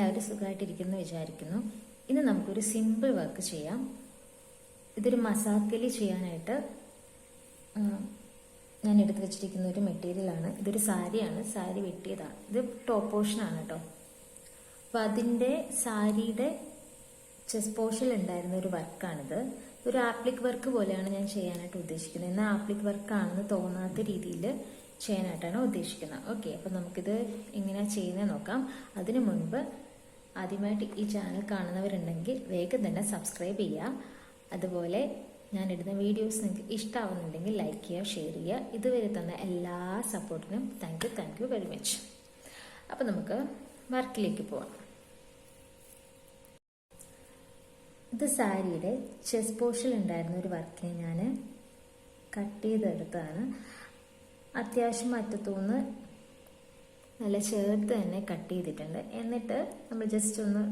എല്ലാവരും സുഖമായിട്ടിരിക്കുന്നു വിചാരിക്കുന്നു. ഇന്ന് നമുക്കൊരു സിമ്പിൾ വർക്ക് ചെയ്യാം. ഇതൊരു മസാക്കലി ചെയ്യാനായിട്ട് ഞാൻ എടുത്തു വെച്ചിരിക്കുന്ന ഒരു മെറ്റീരിയലാണ്. ഇതൊരു സാരിയാണ്, സാരി വെട്ടിയതാണ്. ഇത് ടോപ്പ് പോർഷനാണ് കേട്ടോ. അപ്പം അതിൻ്റെ സാരിയുടെ ചെസ്റ്റ് പോർഷനിൽ ഉണ്ടായിരുന്ന ഒരു വർക്കാണിത്. ഒരു ആപ്ലിക് വർക്ക് പോലെയാണ് ഞാൻ ചെയ്യാനായിട്ട് ഉദ്ദേശിക്കുന്നത്. എന്നാൽ ആപ്ലിക് വർക്കാണെന്ന് തോന്നാത്ത രീതിയിൽ ചെയ്യാനായിട്ടാണ് ഉദ്ദേശിക്കുന്നത്. ഓക്കെ, അപ്പം നമുക്കിത് എങ്ങനെയാണ് ചെയ്യുന്നത് നോക്കാം. അതിനു മുൻപ് ആദ്യമായിട്ട് ഈ ചാനൽ കാണുന്നവരുണ്ടെങ്കിൽ വേഗം തന്നെ സബ്സ്ക്രൈബ് ചെയ്യുക. അതുപോലെ ഞാനിടുന്ന വീഡിയോസ് നിങ്ങൾക്ക് ഇഷ്ടമാവുന്നുണ്ടെങ്കിൽ ലൈക്ക് ചെയ്യുക, ഷെയർ ചെയ്യുക. ഇതുവരെ തന്ന എല്ലാ സപ്പോർട്ടിനും താങ്ക് യു വെരി മച്ച്. അപ്പം നമുക്ക് വർക്കിലേക്ക് പോവാം. ഇത് സാരിയുടെ ചെസ്റ്റ് പോർഷനിൽ ഉണ്ടായിരുന്ന ഒരു വർക്കിനെ ഞാൻ കട്ട് ചെയ്തെടുത്താണ്. അത്യാവശ്യം അറ്റത്തുനിന്ന് നല്ല ചേർത്ത് തന്നെ കട്ട് ചെയ്തിട്ടുണ്ട്. എന്നിട്ട് നമ്മൾ ജസ്റ്റ് ഒന്ന്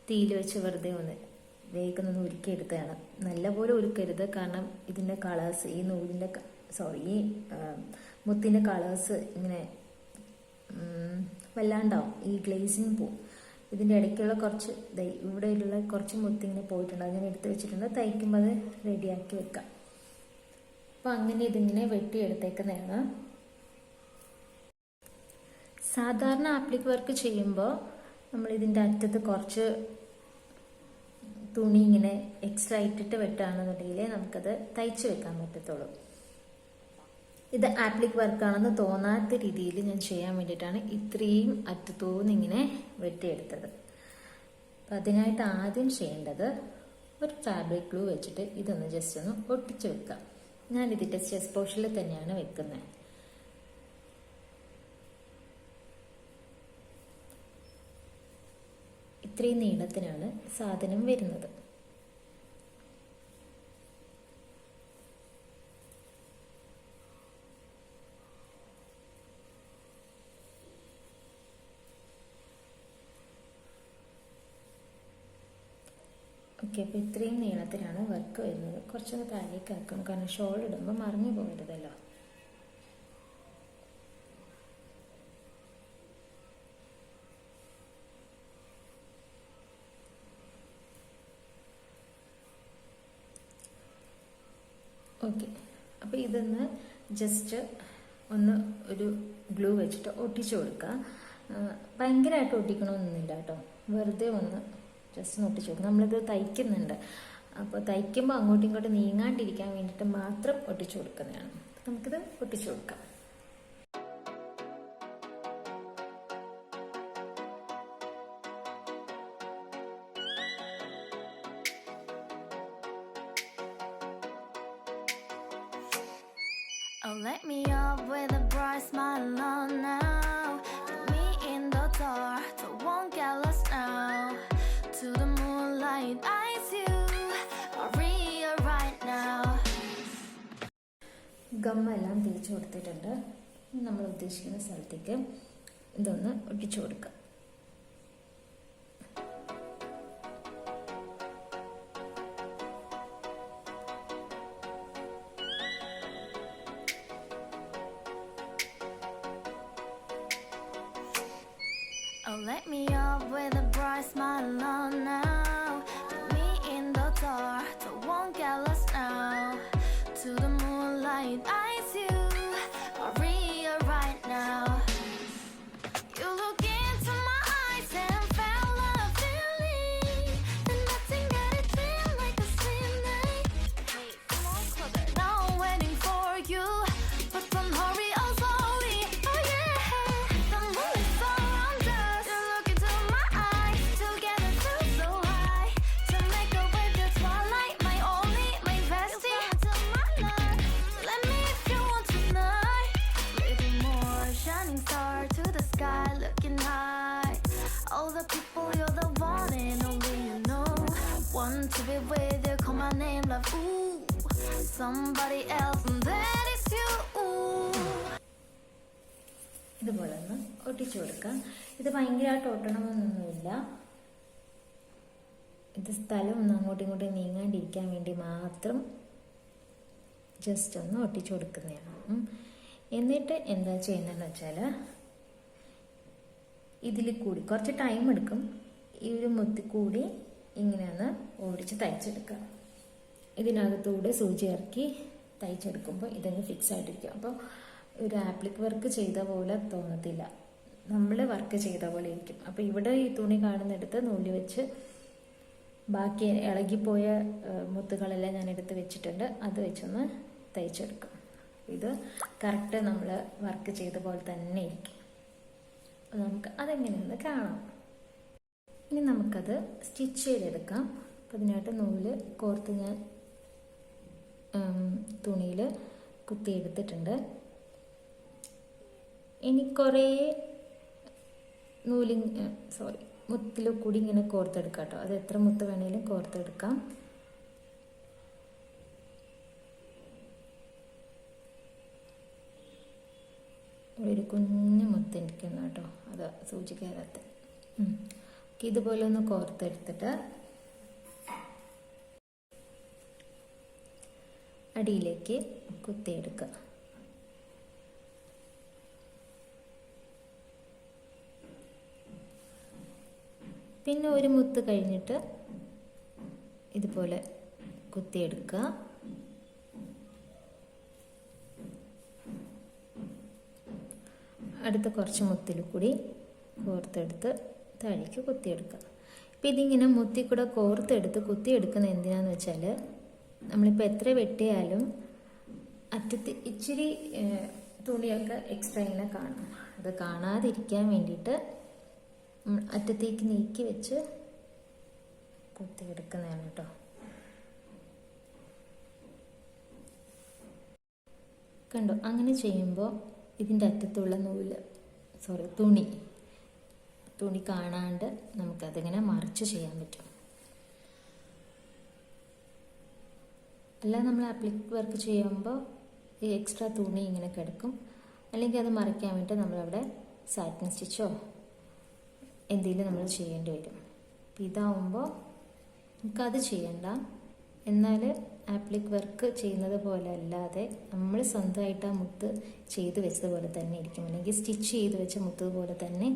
തീയിൽ വെച്ച് വെറുതെ ഒന്ന് വേഗം ഒന്ന് ഉരുക്കിയെടുത്തതാണ്. നല്ലപോലെ ഉരുക്കരുത്, കാരണം ഇതിൻ്റെ കളേഴ്സ് ഈ നൂലിൻ്റെ ഈ മുത്തിൻ്റെ കളേഴ്സ് ഇങ്ങനെ വല്ലാണ്ടാവും, ഈ ഗ്ലേസിങ് പോവും. ഇതിൻ്റെ ഇടയ്ക്കുള്ള കുറച്ച് ഇവിടെയുള്ള കുറച്ച് മുത്ത് ഇങ്ങനെ പോയിട്ടുണ്ട്, അതിനെ എടുത്ത് വെച്ചിട്ടുണ്ട്. തയ്ക്കുമ്പോൾ അത് റെഡിയാക്കി വെക്കാം. അപ്പോൾ അങ്ങനെ ഇതിങ്ങനെ വെട്ടിയെടുത്തേക്കുന്നതാണ്. സാധാരണ ആപ്ലിക് വർക്ക് ചെയ്യുമ്പോൾ നമ്മൾ ഇതിൻ്റെ അറ്റത്ത് കുറച്ച് തുണി ഇങ്ങനെ എക്സ്ട്രാ ഇട്ടിട്ട് വെട്ടുകയാണെന്നുണ്ടെങ്കിൽ നമുക്കത് തയ്ച്ച് വെക്കാൻ പറ്റത്തുള്ളൂ. ഇത് ആപ്ലിക് വർക്കാണെന്ന് തോന്നാത്ത രീതിയിൽ ഞാൻ ചെയ്യാൻ വേണ്ടിയിട്ടാണ് ഇത്രയും അറ്റത്തൂന്ന് ഇങ്ങനെ വെട്ടിയെടുത്തത്. അപ്പം അതിനായിട്ട് ആദ്യം ചെയ്യേണ്ടത് ഒരു ഫാബ്രിക് ഗ്ലൂ വെച്ചിട്ട് ഇതൊന്ന് ജസ്റ്റ് ഒന്ന് ഒട്ടിച്ച് വെക്കാം. ഞാൻ ഇതിൻ്റെ ചെസ്റ്റ് പോർഷനിൽ തന്നെയാണ് വെക്കുന്നത്. ഇത്രയും നീളത്തിനാണ് സാധനം വരുന്നത്. ഓക്കെ, അപ്പോൾ ഇത്രയും നീളത്തിലാണ് വർക്ക് വരുന്നത്. കുറച്ചൊന്ന് താഴേക്ക് ആക്കും, കാരണം ഷോൾ ഇടുമ്പോൾ മറിഞ്ഞു പോകരുതല്ലോ. ഓക്കെ, അപ്പോൾ ഇതൊന്ന് ജസ്റ്റ് ഒന്ന് ഒരു ഗ്ലൂ വെച്ചിട്ട് ഒട്ടിച്ചു കൊടുക്കുക. ഭയങ്കരമായിട്ട് ഒട്ടിക്കണമെന്നൊന്നുമില്ല കേട്ടോ, വെറുതെ ഒന്ന് ജസ്റ്റ് ഒന്ന് ഒട്ടിച്ചു കൊടുക്കുക. നമ്മളിത് തയ്ക്കുന്നുണ്ട്, അപ്പോൾ തയ്ക്കുമ്പോൾ അങ്ങോട്ടും ഇങ്ങോട്ടും നീങ്ങാണ്ടിരിക്കാൻ വേണ്ടിയിട്ട് മാത്രം ഒട്ടിച്ചു കൊടുക്കുന്നതാണ്. നമുക്കിത് ഒട്ടിച്ചു കൊടുക്കാം. Oh, let me up with a bright smile on now. Put me in the dark, don't won't get lost now. To the moonlight, eyes you are real right now. ഗമ്മെല്ലാം തേച്ച് കൊടുത്തിട്ടുണ്ട്. നമ്മൾ ഉദ്ദേശിക്കുന്ന സ്ഥലത്തേക്ക് ഇതൊന്ന് ഒട്ടിച്ചു കൊടുക്കാം. Oh, let me up with a bright smile on now. Put me in the dark, don't won't get lost now. To the moonlight, eyes you are real right now. You look into my eyes and felt a feeling that nothing got it feel like a slim night. Hey, come on, closer. Now I'm waiting for you, but don't hurry, oh slowly. Oh yeah, the moon is around us. You look into my eyes, together feel so high. To make a way the twilight, my only, my bestie. You fall into my life. Let me if you want tonight. Little more shining star to the sky, looking high. All the people, you're the one and only you know. Want to be with you, call my name, love. Ooh, somebody else, and that is you. ഇതുപോലെ ഒന്ന് ഒട്ടിച്ചു കൊടുക്കാം. ഇത് ഭയങ്കരമായിട്ട് ഒട്ടണമെന്നൊന്നുമില്ല. ഇത് സ്ഥലം ഒന്ന് അങ്ങോട്ടും ഇങ്ങോട്ടും നീങ്ങാണ്ടിരിക്കാൻ വേണ്ടി മാത്രം ജസ്റ്റ് ഒന്ന് ഒട്ടിച്ചു കൊടുക്കുന്നതാണ്. എന്നിട്ട് എന്താ ചെയ്യുന്നതെന്ന് വെച്ചാൽ ഇതിൽ കൂടി കുറച്ച് ടൈം എടുക്കും. ഈ ഒരു മുത്തിൽ കൂടി ഇങ്ങനെയൊന്ന് ഓടിച്ച് തയ്ച്ചെടുക്കുക. ഇതിനകത്തൂടെ സൂചി ഇറക്കി തയ്ച്ചെടുക്കുമ്പോൾ ഇതങ്ങ് ഫിക്സ് ആയിട്ടിരിക്കും. അപ്പോൾ ഒരു ആപ്ലിക് വർക്ക് ചെയ്ത പോലെ തോന്നത്തില്ല, നമ്മൾ വർക്ക് ചെയ്ത പോലെ ഇരിക്കും. അപ്പോൾ ഇവിടെ ഈ തുണി കാണുന്നിടത്ത് നൂല് വെച്ച് ബാക്കി ഇളകിപ്പോയ മുത്തുകളെല്ലാം ഞാൻ എടുത്ത് വെച്ചിട്ടുണ്ട്. അത് വെച്ചൊന്ന് തയ്ച്ചെടുക്കും. ഇത് കറക്റ്റ് നമ്മൾ വർക്ക് ചെയ്ത പോലെ തന്നെ ഇരിക്കും. നമുക്ക് അതെങ്ങനെയൊന്ന് കാണാം. ഇനി നമുക്കത് സ്റ്റിച്ച് ചെയ്തെടുക്കാം. അപ്പം അതിനായിട്ട് നൂല് കോർത്ത് ഞാൻ തുണിയിൽ കുത്തിയെടുത്തിട്ടുണ്ട്. ഇനി കുറേ മുത്തിൽ കൂടി ഇങ്ങനെ കോർത്തെടുക്കാം കേട്ടോ. അത് എത്ര മുത്ത് വേണേലും കോർത്തെടുക്കാം. ഇവിടെ ഒരു കുഞ്ഞു മുത്ത് ഇരിക്കുന്നു കേട്ടോ, അത് സൂചിക്കകത്ത്. ഇതുപോലെ ഒന്ന് കോർത്തെടുത്തിട്ട് അടിയിലേക്ക് കുത്തിയെടുക്കുക. പിന്നെ ഒരു മുത്ത് കഴിഞ്ഞിട്ട് ഇതുപോലെ കുത്തിയെടുക്കുക. അടുത്ത കുറച്ച് മുത്തിൽ കൂടി കോർത്തെടുത്ത് താഴേക്ക് കുത്തിയെടുക്കുക. അപ്പം ഇതിങ്ങനെ മുത്തി കൂടെ കോർത്തെടുത്ത് കുത്തിയെടുക്കുന്നത് എന്തിനാന്ന് വെച്ചാൽ നമ്മളിപ്പോൾ എത്ര വെട്ടിയാലും അറ്റത്ത് ഇച്ചിരി തുണിയൊക്കെ എക്സ്ട്രാ ഇങ്ങനെ കാണും. അത് കാണാതിരിക്കാൻ വേണ്ടിയിട്ട് അറ്റത്തേക്ക് നീക്കി വെച്ച് കുത്തിയെടുക്കുന്നതാണ് കേട്ടോ. കണ്ടോ, അങ്ങനെ ചെയ്യുമ്പോൾ ഇതിൻ്റെ അറ്റത്തുള്ള തുണി കാണാണ്ട് നമുക്കതിങ്ങനെ മറിച്ച് ചെയ്യാൻ പറ്റും. അല്ല നമ്മൾ ആപ്ലിക് വർക്ക് ചെയ്യുമ്പോൾ ഈ എക്സ്ട്രാ തുണി ഇങ്ങനെ കിടക്കും. അല്ലെങ്കിൽ അത് മറിക്കാൻ വേണ്ടി നമ്മളവിടെ സാറ്റിൻ സ്റ്റിച്ചോ എന്തെങ്കിലും നമ്മൾ ചെയ്യേണ്ടി വരും. അപ്പം ഇതാവുമ്പോൾ നമുക്കത് ചെയ്യണ്ട. എന്നാൽ ആപ്ലിക് വർക്ക് ചെയ്യുന്നത് പോലെ അല്ലാതെ നമ്മൾ സ്വന്തമായിട്ട് ആ മുത്ത് ചെയ്ത് വെച്ചതുപോലെ തന്നെ ഇരിക്കും, അല്ലെങ്കിൽ സ്റ്റിച്ച് ചെയ്ത് വെച്ച മുത്ത് പോലെ തന്നെ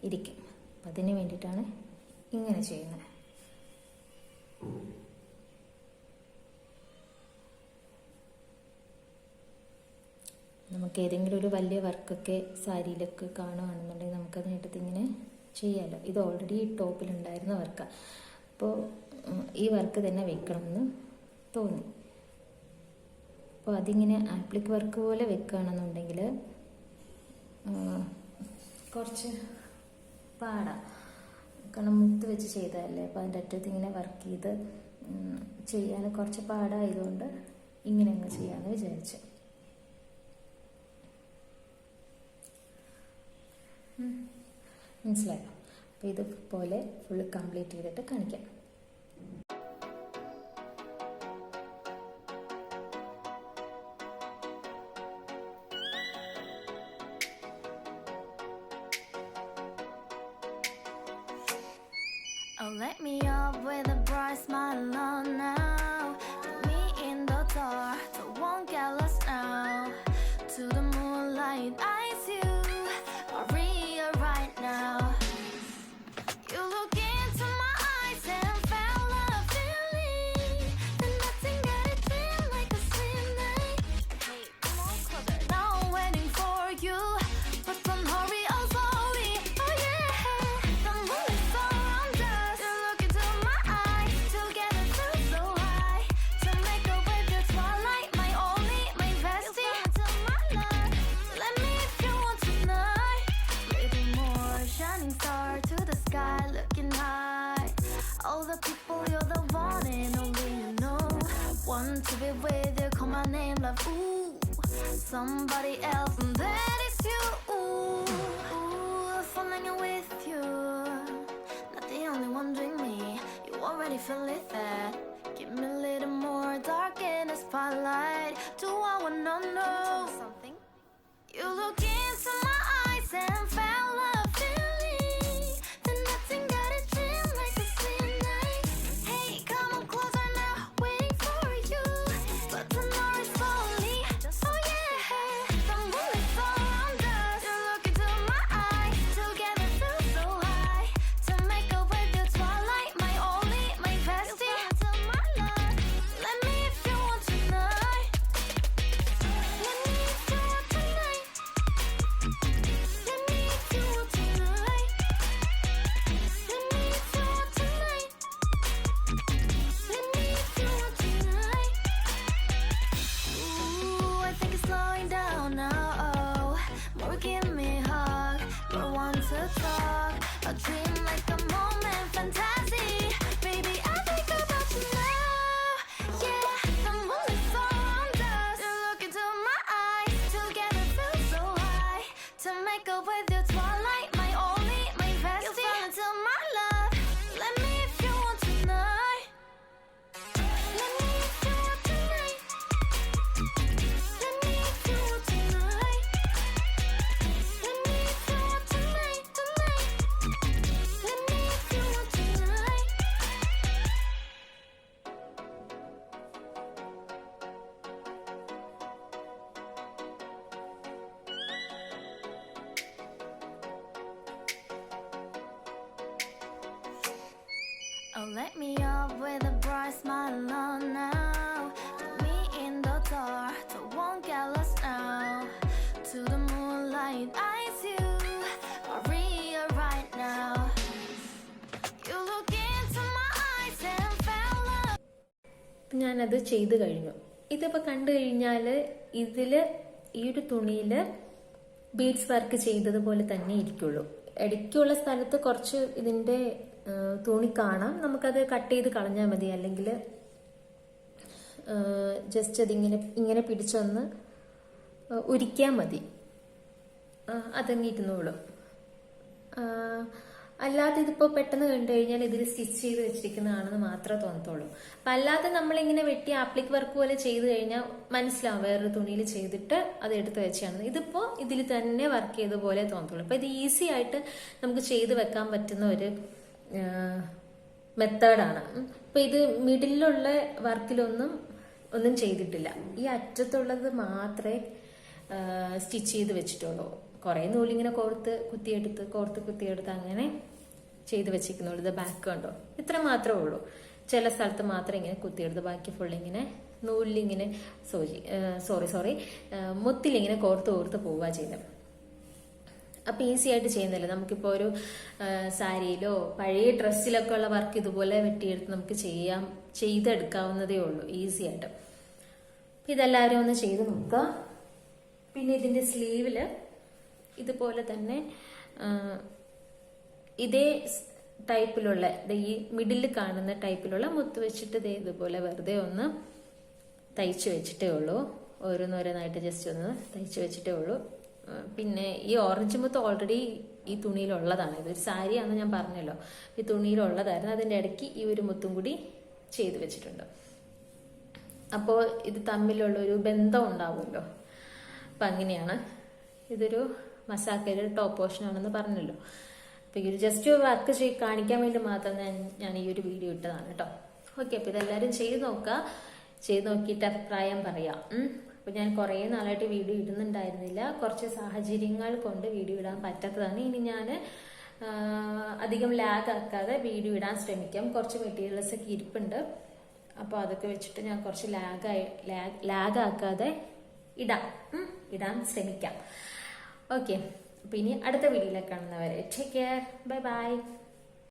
ഇരിക്കും. അപ്പം അതിന് വേണ്ടിയിട്ടാണ് ഇങ്ങനെ ചെയ്യുന്നത്. നമുക്ക് ഏതെങ്കിലും ഒരു വലിയ വർക്കൊക്കെ സാരിയിലൊക്കെ കാണുകയാണെന്നുണ്ടെങ്കിൽ നമുക്കതിനടുത്ത് ഇങ്ങനെ ചെയ്യാമല്ലോ. ഇത് ഓൾറെഡി ടോപ്പിലുണ്ടായിരുന്ന വർക്കാണ്. അപ്പോൾ ഈ വർക്ക് തന്നെ വെക്കണമെന്ന് തോന്നി. അപ്പോൾ അതിങ്ങനെ ആപ്ലിക് വർക്ക് പോലെ വെക്കുകയാണെന്നുണ്ടെങ്കിൽ കുറച്ച് പാടാണ്. കാരണം മുത്ത് വെച്ച് ചെയ്തതല്ലേ, അപ്പോൾ അതിൻ്റെ അറ്റത്ത് ഇങ്ങനെ വർക്ക് ചെയ്ത് ചെയ്യാൻ കുറച്ച് പാടായതുകൊണ്ട് ഇങ്ങനെ അങ്ങ് ചെയ്യാമെന്ന് വിചാരിച്ചു. മനസ്സിലായോ? അപ്പോൾ ഇതുപോലെ ഫുൾ കംപ്ലീറ്റ് ചെയ്തിട്ട് കാണിക്കാം. Oh, let me up with a bright smile on now. Put me in the dark, so won't get lost now. To the moonlight, eyes you, Maria right now. You look into my eyes and felt a feeling. Then nothing got it feel like a slim night. Hey, come on closer. Now I'm waiting for you, but don't hurry, oh sorry. Oh yeah, the moonlight's around us. You look into my eyes, together feel so high. To make up with the twilight, my only, my bestie. You fell into my life, let me if you want tonight. Little more shining star to the sky, looking high. All the people, you're the one and only you know. Want to be with you, call my name, love. Ooh, somebody else, and that is you. Ooh, falling in with you. Not the only one doing me. You already feel it that. Give me a little more dark in the spotlight. Do I wanna know something? You look into my eyes and felt a feeling. Then nothing got it feel like a slim night. Hey, come on closer now, waiting for you. But tomorrow is slowly. Oh yeah, the moonlight's around us. You look into my eyes, together feel with a bright smile on now. Put me in the dark, don't want get lost now. To the moonlight, eyes you, Maria right now. You look into my eyes and fell love. ഞാനത് ചെയ്ത് കഴിഞ്ഞു. ഇതിപ്പോൾ കണ്ടു കഴിഞ്ഞാൽ ഇതിൽ ഈ ഒരു തുണിയിൽ ബീഡ്സ് വർക്ക് ചെയ്തതുപോലെ തന്നെ ഇരിക്കുള്ളൂ. ഇടയ്ക്കുള്ള സ്ഥലത്ത് കുറച്ച് ഇതിൻ്റെ തുണി കാണാം. നമുക്കത് കട്ട് ചെയ്ത് കളഞ്ഞാൽ മതി, അല്ലെങ്കിൽ ജസ്റ്റ് അതിങ്ങനെ പിടിച്ചൊന്ന് ഉരിക്കാൻ മതി, അതങ്ങ് ഇരുന്നോളൂ. അല്ലാതെ ഇതിപ്പോൾ പെട്ടെന്ന് കണ്ടു കഴിഞ്ഞാൽ ഇതിൽ സ്റ്റിച്ച് ചെയ്ത് വെച്ചിരിക്കുന്നതാണെന്ന് മാത്രമേ തോന്നത്തുള്ളൂ. അപ്പം അല്ലാതെ നമ്മളിങ്ങനെ വെട്ടി ആപ്ലിക് വർക്ക് പോലെ ചെയ്ത് കഴിഞ്ഞാൽ മനസ്സിലാവും വേറൊരു തുണിയിൽ ചെയ്തിട്ട് അത് എടുത്ത് വെച്ചാണ്. ഇതിപ്പോൾ ഇതിൽ തന്നെ വർക്ക് ചെയ്ത പോലെ തോന്നത്തുള്ളൂ. അപ്പം ഇത് ഈസി ആയിട്ട് നമുക്ക് ചെയ്ത് വെക്കാൻ പറ്റുന്ന ഒരു മെത്തേഡാണ്. അപ്പം ഇത് മിഡിലുള്ള ഒന്നും ചെയ്തിട്ടില്ല. ഈ അറ്റത്തുള്ളത് മാത്രമേ സ്റ്റിച്ച് ചെയ്ത് വെച്ചിട്ടുള്ളൂ. കുറേ നൂലിങ്ങനെ കോർത്ത് കുത്തിയെടുത്ത് അങ്ങനെ ചെയ്ത് വെച്ചിരിക്കുന്നുള്ളൂ. ഇത് ബാക്ക് കണ്ടോ, ഇത്ര മാത്രമേ ഉള്ളൂ. ചില സ്ഥലത്ത് മാത്രം ഇങ്ങനെ കുത്തിയെടുത്ത്, ബാക്കി ഫുള്ളിങ്ങനെ നൂലിലിങ്ങനെ മുത്തിലിങ്ങനെ കോർത്ത് പോവുക ചെയ്യുന്നത്. അപ്പം ഈസി ആയിട്ട് ചെയ്യുന്നില്ല. നമുക്കിപ്പോൾ ഒരു സാരിയിലോ പഴയ ഡ്രസ്സിലൊക്കെ ഉള്ള വർക്ക് ഇതുപോലെ വെട്ടിയെടുത്ത് നമുക്ക് ചെയ്തെടുക്കാവുന്നതേ ഉള്ളൂ ഈസി ആയിട്ട്. ഇതെല്ലാവരും ഒന്ന് ചെയ്ത് നോക്കുക. പിന്നെ ഇതിൻ്റെ സ്ലീവിൽ ഇതുപോലെ തന്നെ ഇതേ ടൈപ്പിലുള്ള ഈ മിഡിൽ കാണുന്ന ടൈപ്പിലുള്ള മുത്ത് വെച്ചിട്ട് ഇതുപോലെ വെറുതെ ഒന്ന് തയ്ച്ച് വെച്ചിട്ടേ ഉള്ളൂ. ഓരോന്നോരോന്നായിട്ട് ജസ്റ്റ് ഒന്ന് തയ്ച്ച് വെച്ചിട്ടേ ഉള്ളൂ. പിന്നെ ഈ ഓറഞ്ച് മുത്ത് ഓൾറെഡി ഈ തുണിയിലുള്ളതാണ്. ഇതൊരു സാരിയാണെന്ന് ഞാൻ പറഞ്ഞല്ലോ, ഈ തുണിയിലുള്ളതായിരുന്നു. അതിൻ്റെ ഇടയ്ക്ക് ഈ ഒരു മുത്തും കൂടി ചെയ്ത് വെച്ചിട്ടുണ്ട്. അപ്പോൾ ഇത് തമ്മിലുള്ളൊരു ബന്ധം ഉണ്ടാവുമല്ലോ. അപ്പം അങ്ങനെയാണ്. ഇതൊരു മസാക്കയുടെ ടോപ്പ് പോർഷൻ ആണെന്ന് പറഞ്ഞല്ലോ. അപ്പോൾ ഈ ഒരു ജസ്റ്റ് വർക്ക് കാണിക്കാൻ വേണ്ടി മാത്രം ഞാൻ ഈ ഒരു വീഡിയോ ഇട്ടതാണ് കേട്ടോ. ഓക്കെ, അപ്പോൾ ഇതെല്ലാവരും ചെയ്ത് നോക്കുക. ചെയ്ത് നോക്കിയിട്ട് അഭിപ്രായം പറയാം. അപ്പോൾ ഞാൻ കുറേ നാളായിട്ട് വീഡിയോ ഇടുന്നുണ്ടായിരുന്നില്ല. കുറച്ച് സാഹചര്യങ്ങൾ കൊണ്ട് വീഡിയോ ഇടാൻ പറ്റാത്തതാണ്. ഇനി ഞാൻ അധികം ലാഗ് ആക്കാതെ വീഡിയോ ഇടാൻ ശ്രമിക്കാം. കുറച്ച് മെറ്റീരിയൽസ് ഒക്കെ ഇരിപ്പുണ്ട്. അപ്പോൾ അതൊക്കെ വെച്ചിട്ട് ഞാൻ കുറച്ച് ലാഗ് ആക്കാതെ ഇടാൻ ശ്രമിക്കാം. ഓക്കെ, അപ്പോൾ ഇനി അടുത്ത വീഡിയോയിലേക്ക് കാണുന്നവരെ ടേക്ക് കെയർ, ബൈ ബൈ.